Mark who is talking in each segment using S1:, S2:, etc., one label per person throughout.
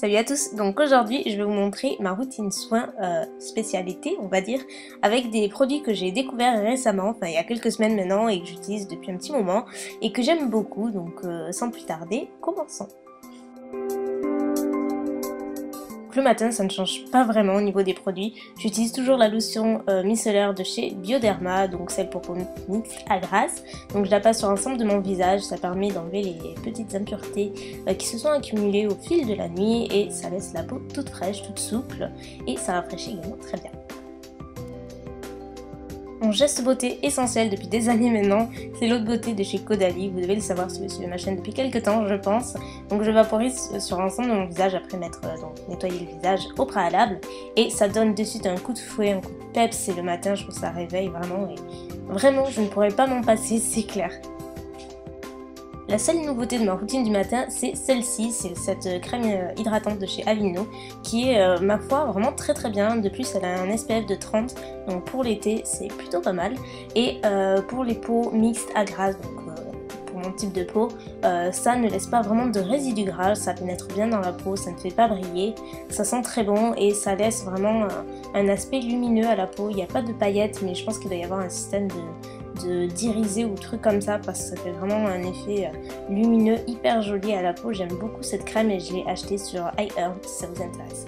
S1: Salut à tous, donc aujourd'hui je vais vous montrer ma routine soins spécialité on va dire, avec des produits que j'ai découverts récemment, enfin il y a quelques semaines maintenant et que j'utilise depuis un petit moment et que j'aime beaucoup, donc sans plus tarder, commençons. Le matin ça ne change pas vraiment au niveau des produits, j'utilise toujours la lotion micellaire de chez Bioderma, donc celle pour peau mixte à grasse, donc je la passe sur l'ensemble de mon visage, ça permet d'enlever les petites impuretés qui se sont accumulées au fil de la nuit et ça laisse la peau toute fraîche, toute souple et ça rafraîchit également très bien. Mon geste beauté essentiel depuis des années maintenant, c'est l'eau de beauté de chez Caudalie, vous devez le savoir si vous suivez ma chaîne depuis quelques temps je pense. Donc je vaporise sur l'ensemble de mon visage après m'être nettoyé le visage au préalable et ça donne de suite un coup de fouet, un coup de peps et le matin je trouve que ça réveille vraiment et vraiment je ne pourrais pas m'en passer, c'est clair. La seule nouveauté de ma routine du matin, c'est celle-ci, c'est cette crème hydratante de chez Aveeno qui est, ma foi, vraiment très bien. De plus, elle a un SPF de 30, donc pour l'été, c'est plutôt pas mal. Et pour les peaux mixtes à grasse, donc pour mon type de peau, ça ne laisse pas vraiment de résidus gras, ça pénètre bien dans la peau, ça ne fait pas briller, ça sent très bon et ça laisse vraiment un aspect lumineux à la peau. Il n'y a pas de paillettes, mais je pense qu'il doit y avoir un système d'irisé ou truc comme ça parce que ça fait vraiment un effet lumineux hyper joli à la peau. J'aime beaucoup cette crème et je l'ai achetée sur iHerb si ça vous intéresse.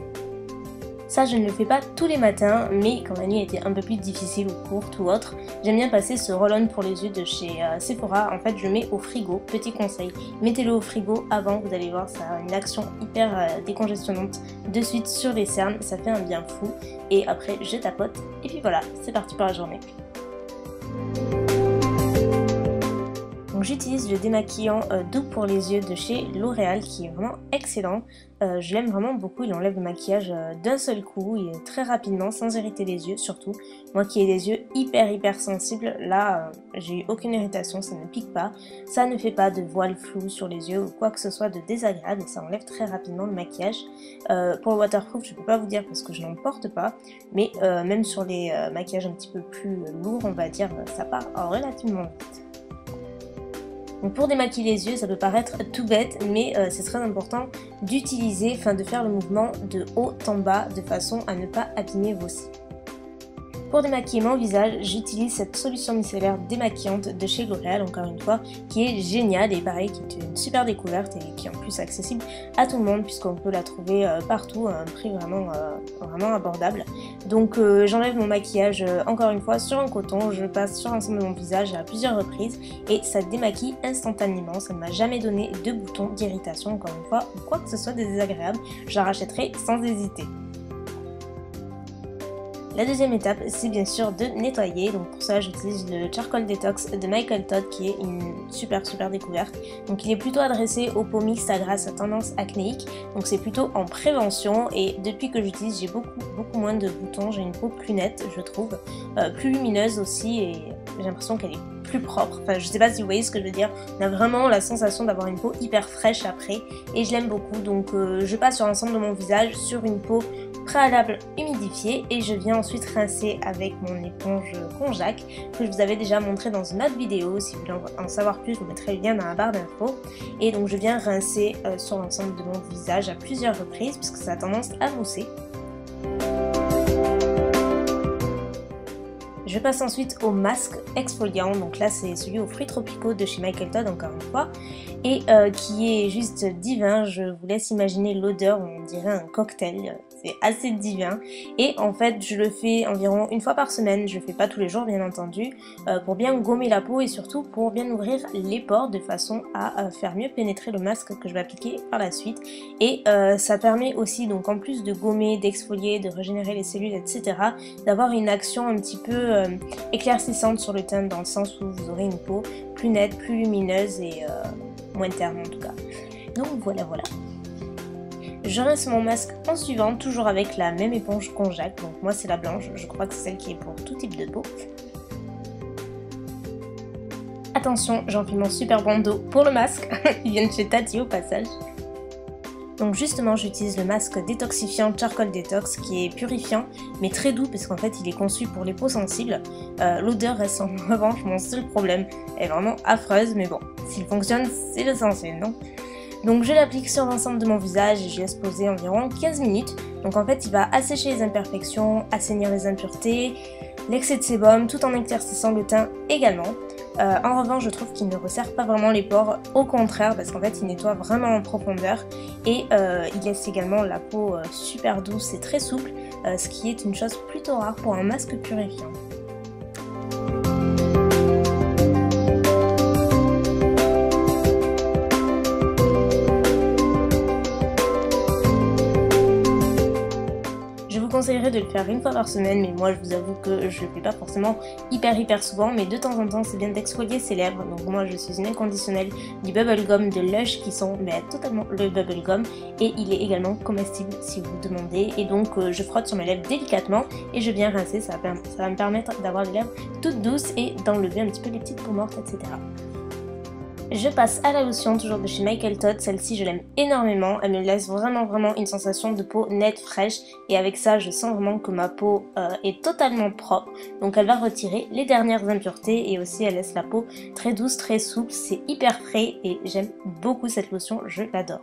S1: Ça je ne le fais pas tous les matins, mais quand la nuit était un peu plus difficile ou courte ou autre, j'aime bien passer ce roll-on pour les yeux de chez Sephora. En fait je le mets au frigo, petit conseil, mettez-le au frigo avant, vous allez voir ça a une action hyper décongestionnante de suite sur les cernes, ça fait un bien fou et après je tapote et puis voilà, c'est parti pour la journée. Donc j'utilise le démaquillant doux pour les yeux de chez L'Oréal qui est vraiment excellent. Je l'aime vraiment beaucoup, il enlève le maquillage d'un seul coup et très rapidement sans irriter les yeux surtout. Moi qui ai des yeux hyper sensibles, là j'ai eu aucune irritation, ça ne pique pas, ça ne fait pas de voile flou sur les yeux ou quoi que ce soit de désagréable et ça enlève très rapidement le maquillage. Pour le waterproof je ne peux pas vous dire parce que je n'en porte pas, mais même sur les maquillages un petit peu plus lourds on va dire, ça part relativement vite. Donc pour démaquiller les yeux, ça peut paraître tout bête, mais c'est très important d'utiliser, de faire le mouvement de haut en bas de façon à ne pas abîmer vos cils. Pour démaquiller mon visage, j'utilise cette solution micellaire démaquillante de chez L'Oréal, encore une fois, qui est géniale et pareil, qui est une super découverte et qui est en plus accessible à tout le monde puisqu'on peut la trouver partout à un prix vraiment abordable. Donc j'enlève mon maquillage encore une fois sur un coton, je passe sur l'ensemble de mon visage à plusieurs reprises et ça démaquille instantanément, ça ne m'a jamais donné de boutons d'irritation encore une fois ou quoi que ce soit de désagréable, je la rachèterai sans hésiter. La deuxième étape, c'est bien sûr de nettoyer, donc pour ça j'utilise le Charcoal Detox de Michael Todd qui est une super découverte. Donc il est plutôt adressé aux peaux mixtes à grasse à tendance acnéique, donc c'est plutôt en prévention et depuis que j'utilise j'ai beaucoup moins de boutons, j'ai une peau plus nette je trouve, plus lumineuse aussi et j'ai l'impression qu'elle est plus propre, enfin je sais pas si vous voyez ce que je veux dire, on a vraiment la sensation d'avoir une peau hyper fraîche après et je l'aime beaucoup donc je passe sur l'ensemble de mon visage sur une peau préalable humidifiée et je viens ensuite rincer avec mon éponge Konjac que je vous avais déjà montré dans une autre vidéo, si vous voulez en savoir plus je vous mettrai le lien dans la barre d'infos et donc je viens rincer sur l'ensemble de mon visage à plusieurs reprises puisque ça a tendance à mousser. Je passe ensuite au masque exfoliant, donc là c'est celui aux fruits tropicaux de chez Michael Todd encore une fois, et qui est juste divin, je vous laisse imaginer l'odeur, on dirait un cocktail, c'est assez divin, et en fait je le fais environ une fois par semaine, je le fais pas tous les jours bien entendu, pour bien gommer la peau et surtout pour bien ouvrir les pores de façon à faire mieux pénétrer le masque que je vais appliquer par la suite, et ça permet aussi donc en plus de gommer, d'exfolier, de régénérer les cellules etc, d'avoir une action un petit peu éclaircissante sur le teint dans le sens où vous aurez une peau plus nette, plus lumineuse et moins terne en tout cas. Donc voilà. Je rince mon masque en suivant, toujours avec la même éponge Konjac, donc moi c'est la blanche, je crois que c'est celle qui est pour tout type de peau. Attention, j'enfile mon super bandeau pour le masque, il vient de chez Tati au passage. Donc justement j'utilise le masque détoxifiant Charcoal Detox qui est purifiant mais très doux parce qu'en fait il est conçu pour les peaux sensibles. L'odeur reste en revanche mon seul problème, elle est vraiment affreuse mais bon, s'il fonctionne c'est l'essentiel non? Donc je l'applique sur l'ensemble de mon visage et je laisse poser environ 15 minutes. Donc en fait il va assécher les imperfections, assainir les impuretés, l'excès de sébum tout en éclaircissant le teint également. En revanche je trouve qu'il ne resserre pas vraiment les pores, au contraire parce qu'en fait il nettoie vraiment en profondeur et il laisse également la peau super douce et très souple, ce qui est une chose plutôt rare pour un masque purifiant. Je vous conseillerais de le faire une fois par semaine, mais moi je vous avoue que je le fais pas forcément hyper souvent, mais de temps en temps c'est bien d'exfolier ses lèvres. Donc moi je suis une inconditionnelle du bubblegum de Lush qui sont totalement le bubblegum, et il est également comestible si vous demandez, et donc je frotte sur mes lèvres délicatement et je viens rincer, ça va me permettre d'avoir les lèvres toutes douces et d'enlever un petit peu les petites peaux mortes, etc. Je passe à la lotion, toujours de chez Michael Todd. Celle-ci je l'aime énormément, elle me laisse vraiment une sensation de peau nette, fraîche, et avec ça je sens vraiment que ma peau est totalement propre. Donc elle va retirer les dernières impuretés et aussi elle laisse la peau très douce, très souple, c'est hyper frais et j'aime beaucoup cette lotion, je l'adore.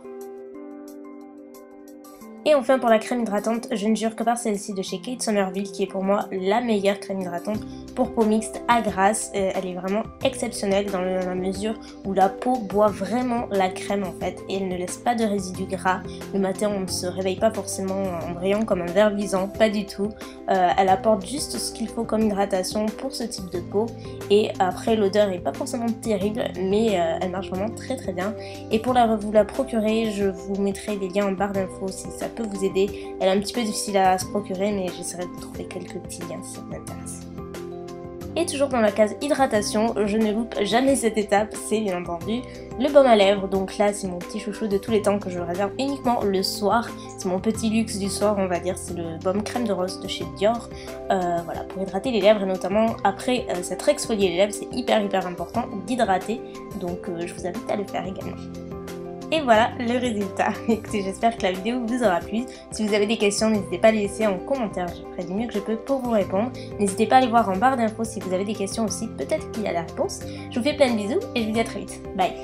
S1: Et enfin pour la crème hydratante, je ne jure que par celle-ci de chez Kate Somerville qui est pour moi la meilleure crème hydratante pour peau mixte à grasse. Elle est vraiment exceptionnelle dans la mesure où la peau boit vraiment la crème en fait et elle ne laisse pas de résidus gras. Le matin on ne se réveille pas forcément en brillant comme un verre luisant, pas du tout. Elle apporte juste ce qu'il faut comme hydratation pour ce type de peau et après l'odeur est pas forcément terrible mais elle marche vraiment très bien. Et pour vous la procurer, je vous mettrai les liens en barre d'infos si ça peut vous aider. Elle est un petit peu difficile à se procurer mais j'essaierai de vous trouver quelques petits liens si ça vous intéresse. Et toujours dans la case hydratation, je ne loupe jamais cette étape, c'est bien entendu le baume à lèvres. Donc là c'est mon petit chouchou de tous les temps que je réserve uniquement le soir. C'est mon petit luxe du soir on va dire, c'est le baume crème de rose de chez Dior. Voilà, pour hydrater les lèvres et notamment après s'être exfolié les lèvres, c'est hyper important d'hydrater. Donc je vous invite à le faire également. Et voilà le résultat. Écoutez, j'espère que la vidéo vous aura plu. Si vous avez des questions, n'hésitez pas à les laisser en commentaire. Je ferai du mieux que je peux pour vous répondre. N'hésitez pas à aller voir en barre d'infos si vous avez des questions aussi. Peut-être qu'il y a la réponse. Je vous fais plein de bisous et je vous dis à très vite. Bye.